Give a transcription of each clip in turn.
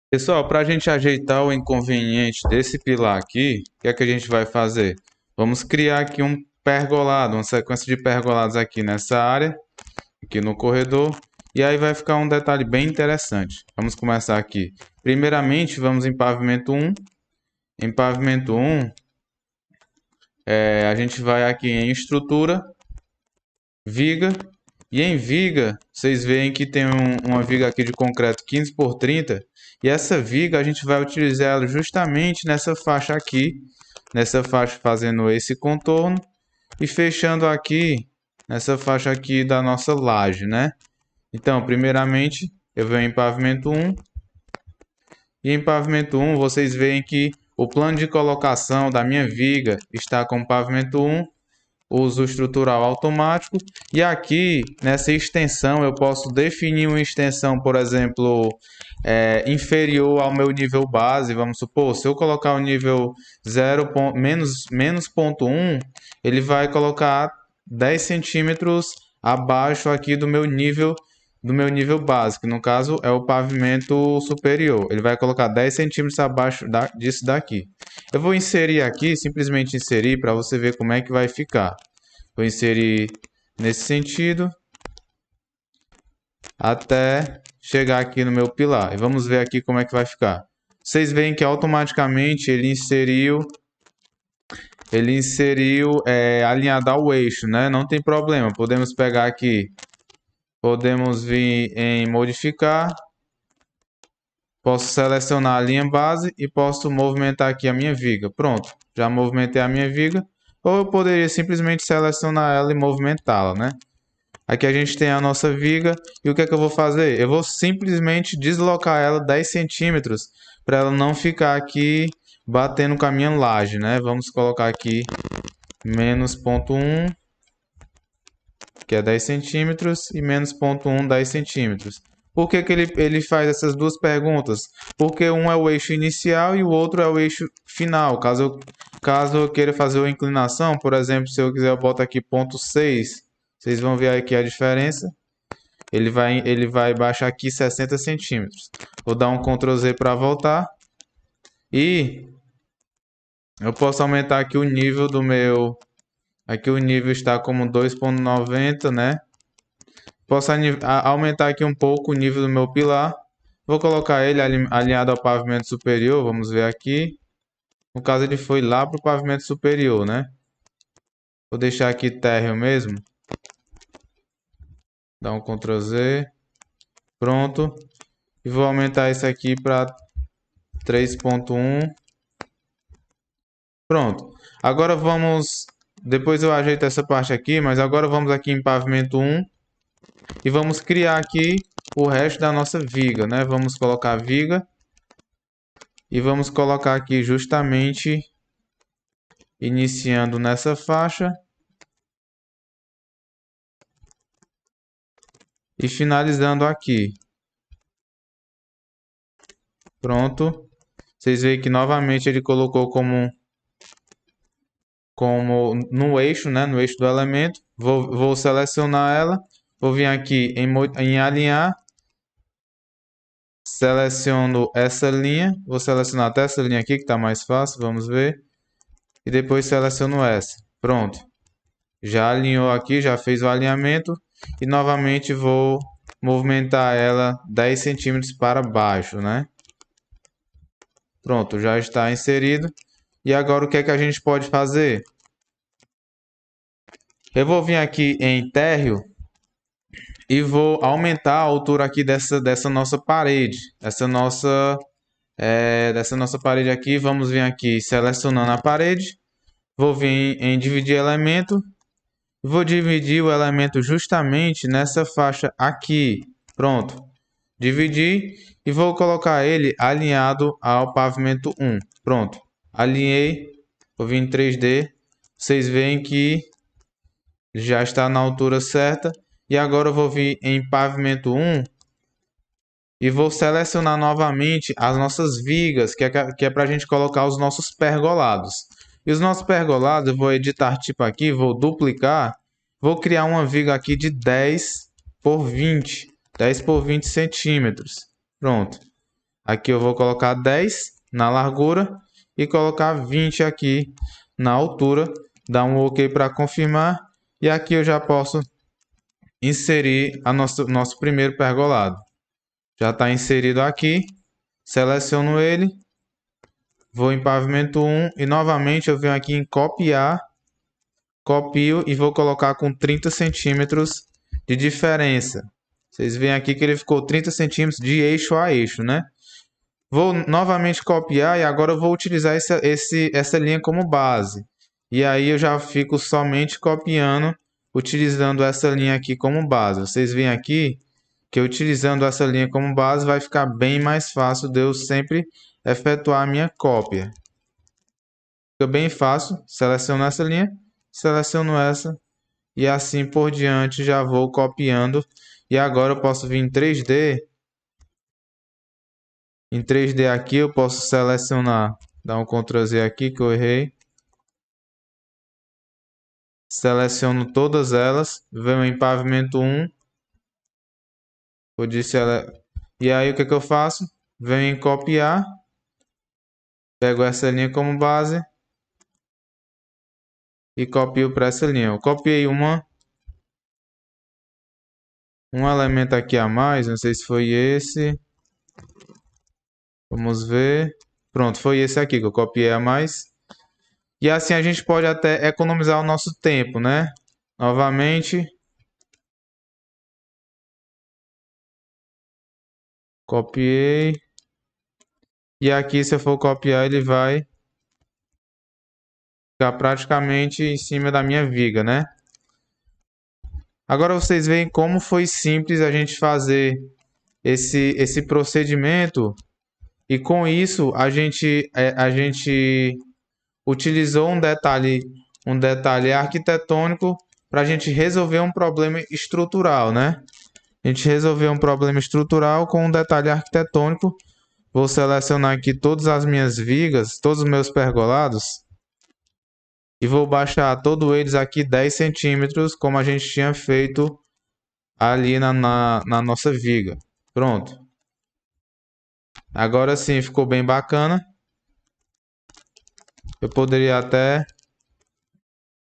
Pessoal, para a gente ajeitar o inconveniente desse pilar aqui, o que é que a gente vai fazer? Vamos criar aqui um pergolado, uma sequência de pergolados aqui nessa área, aqui no corredor, e aí vai ficar um detalhe bem interessante. Vamos começar aqui. Primeiramente, vamos em pavimento 1. Em pavimento 1, a gente vai aqui em estrutura, viga, e em viga, vocês veem que tem uma viga aqui de concreto 15 por 30, e essa viga a gente vai utilizar ela justamente nessa faixa aqui, nessa faixa fazendo esse contorno e fechando aqui nessa faixa aqui da nossa laje, né? Então, primeiramente, eu venho em pavimento 1, e em pavimento 1 vocês veem que o plano de colocação da minha viga está com pavimento 1, uso estrutural automático, e aqui nessa extensão eu posso definir uma extensão, por exemplo, inferior ao meu nível base. Vamos supor, se eu colocar o nível 0, menos ponto 1, ele vai colocar 10 centímetros abaixo aqui do meu nível básico, no caso é o pavimento superior. Ele vai colocar 10 centímetros abaixo disso daqui. Eu vou inserir aqui, simplesmente inserir, para você ver como é que vai ficar. Vou inserir nesse sentido até chegar aqui no meu pilar. E vamos ver aqui como é que vai ficar. Vocês veem que automaticamente ele inseriu alinhado ao eixo, né? Não tem problema. Podemos pegar aqui, podemos vir em modificar. Posso selecionar a linha base e posso movimentar aqui a minha viga. Pronto, já movimentei a minha viga. Ou eu poderia simplesmente selecionar ela e movimentá-la, né? Aqui a gente tem a nossa viga. E o que é que eu vou fazer? Eu vou simplesmente deslocar ela 10 centímetros para ela não ficar aqui batendo com a minha laje, né? Vamos colocar aqui menos ponto 1, que é 10 centímetros, e menos ponto 1, 10 centímetros. Por que ele faz essas duas perguntas? Porque um é o eixo inicial e o outro é o eixo final. Caso eu queira fazer uma inclinação, por exemplo, se eu quiser eu boto aqui ponto 6, vocês vão ver aqui a diferença. Ele vai baixar aqui 60 centímetros. Vou dar um Ctrl Z para voltar. E eu posso aumentar aqui o nível do meu. Aqui o nível está como 2,90, né? Posso aumentar aqui um pouco o nível do meu pilar. Vou colocar ele alinhado ao pavimento superior. Vamos ver aqui. No caso, ele foi lá para o pavimento superior, né? Vou deixar aqui térreo mesmo. Dar um Ctrl Z. Pronto. E vou aumentar isso aqui para 3,1. Pronto. Agora vamos. Depois eu ajeito essa parte aqui, mas agora vamos aqui em pavimento 1 e vamos criar aqui o resto da nossa viga, né? Vamos colocar viga e vamos colocar aqui justamente iniciando nessa faixa e finalizando aqui. Pronto. Vocês veem que novamente ele colocou como no eixo, né? No eixo do elemento. Vou selecionar ela. Vou vir aqui em alinhar. Seleciono essa linha. Vou selecionar até essa linha aqui que está mais fácil. Vamos ver. E depois seleciono essa. Pronto. Já alinhou aqui, já fez o alinhamento. E novamente vou movimentar ela 10 centímetros para baixo, né? Pronto, já está inserido. E agora o que é que a gente pode fazer? Eu vou vir aqui em térreo e vou aumentar a altura aqui dessa nossa parede. Dessa nossa parede aqui, vamos vir aqui selecionando a parede. Vou vir em dividir elemento. Vou dividir o elemento justamente nessa faixa aqui. Pronto. Dividir e vou colocar ele alinhado ao pavimento 1. Pronto. Alinhei. Vou vir em 3D. Vocês veem que já está na altura certa. E agora eu vou vir em pavimento 1 e vou selecionar novamente as nossas vigas, que é para a gente colocar os nossos pergolados. E os nossos pergolados, eu vou editar tipo aqui, vou duplicar, vou criar uma viga aqui de 10 por 20 centímetros. Pronto. Aqui eu vou colocar 10 na largura e colocar 20 aqui na altura. Dar um OK para confirmar. E aqui eu já posso inserir nosso primeiro pergolado. Já está inserido aqui. Seleciono ele. Vou em pavimento 1 e novamente eu venho aqui em copiar. Copio e vou colocar com 30 centímetros de diferença. Vocês veem aqui que ele ficou 30 centímetros de eixo a eixo, né? Vou novamente copiar e agora eu vou utilizar essa linha como base. E aí eu já fico somente copiando, utilizando essa linha aqui como base. Vocês veem aqui que utilizando essa linha como base vai ficar bem mais fácil de eu sempre efetuar a minha cópia. Fica bem fácil, seleciono essa linha, seleciono essa e assim por diante já vou copiando. E agora eu posso vir em 3D. Em 3D aqui eu posso selecionar, dar um Ctrl Z aqui que eu errei. Seleciono todas elas, venho em pavimento 1. E aí o que eu faço? Venho em copiar. Pego essa linha como base. E copio para essa linha. Eu copiei um elemento aqui a mais, não sei se foi esse. Vamos ver. Pronto, foi esse aqui que eu copiei a mais. E assim a gente pode até economizar o nosso tempo, né? Novamente. Copiei. E aqui se eu for copiar ele vai ficar praticamente em cima da minha viga, né? Agora vocês veem como foi simples a gente fazer esse procedimento. E com isso a gente utilizou um detalhe arquitetônico para a gente resolver um problema estrutural, né? A gente resolveu um problema estrutural com um detalhe arquitetônico. Vou selecionar aqui todas as minhas vigas, todos os meus pergolados. E vou baixar todos eles aqui 10 centímetros, como a gente tinha feito ali na nossa viga. Pronto. Agora sim, ficou bem bacana. Eu poderia até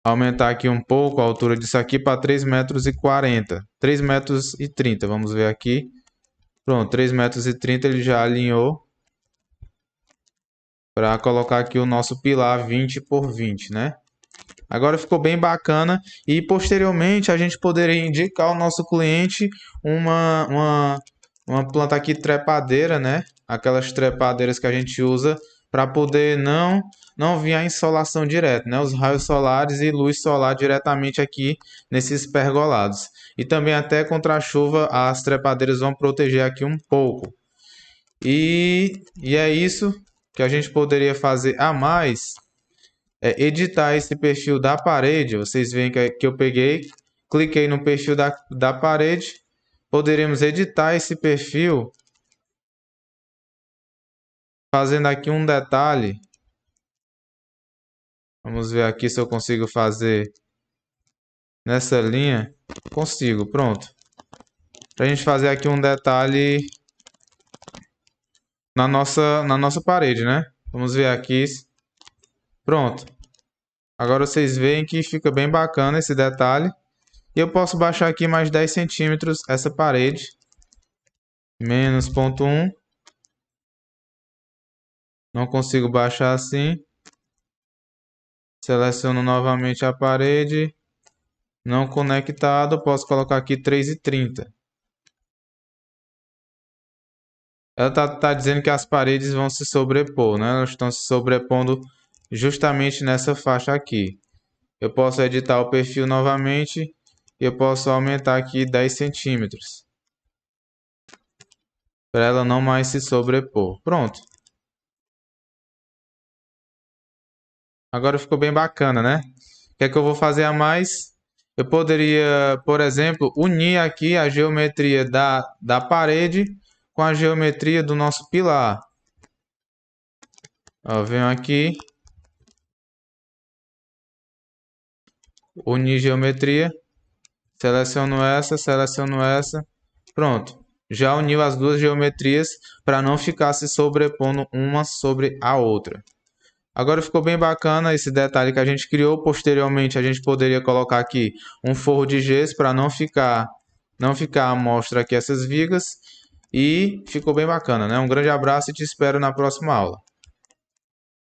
aumentar aqui um pouco a altura disso aqui para 3,40 m. 3,30 m, vamos ver aqui. Pronto, 3,30 m ele já alinhou. Para colocar aqui o nosso pilar 20 por 20, né? Agora ficou bem bacana e posteriormente a gente poderia indicar ao nosso cliente uma planta aqui trepadeira, né? Aquelas trepadeiras que a gente usa para poder não vir a insolação direta, né? Os raios solares e luz solar diretamente aqui nesses pergolados. E também até contra a chuva as trepadeiras vão proteger aqui um pouco. E é isso que a gente poderia fazer a mais. Editar esse perfil da parede. Vocês veem que eu peguei, cliquei no perfil da parede. Poderemos editar esse perfil fazendo aqui um detalhe. Vamos ver aqui se eu consigo fazer nessa linha. Consigo, pronto. Para a gente fazer aqui um detalhe na nossa parede, né? Vamos ver aqui. Pronto. Agora vocês veem que fica bem bacana esse detalhe. E eu posso baixar aqui mais 10 centímetros essa parede. Menos ponto 1. Não consigo baixar assim. Seleciono novamente a parede. Não conectado. Posso colocar aqui 3,30. Ela tá dizendo que as paredes vão se sobrepor, né? Elas estão se sobrepondo justamente nessa faixa aqui. Eu posso editar o perfil novamente. E eu posso aumentar aqui 10 centímetros. Para ela não mais se sobrepor. Pronto. Agora ficou bem bacana, né? O que é que eu vou fazer a mais? Eu poderia, por exemplo, unir aqui a geometria da parede com a geometria do nosso pilar. Ó, venho aqui. Unir geometria. Seleciono essa. Pronto. já uniu as duas geometrias para não ficar se sobrepondo uma sobre a outra. Agora ficou bem bacana esse detalhe que a gente criou. Posteriormente a gente poderia colocar aqui um forro de gesso para não ficar à mostra aqui essas vigas. E ficou bem bacana, né? Um grande abraço e te espero na próxima aula.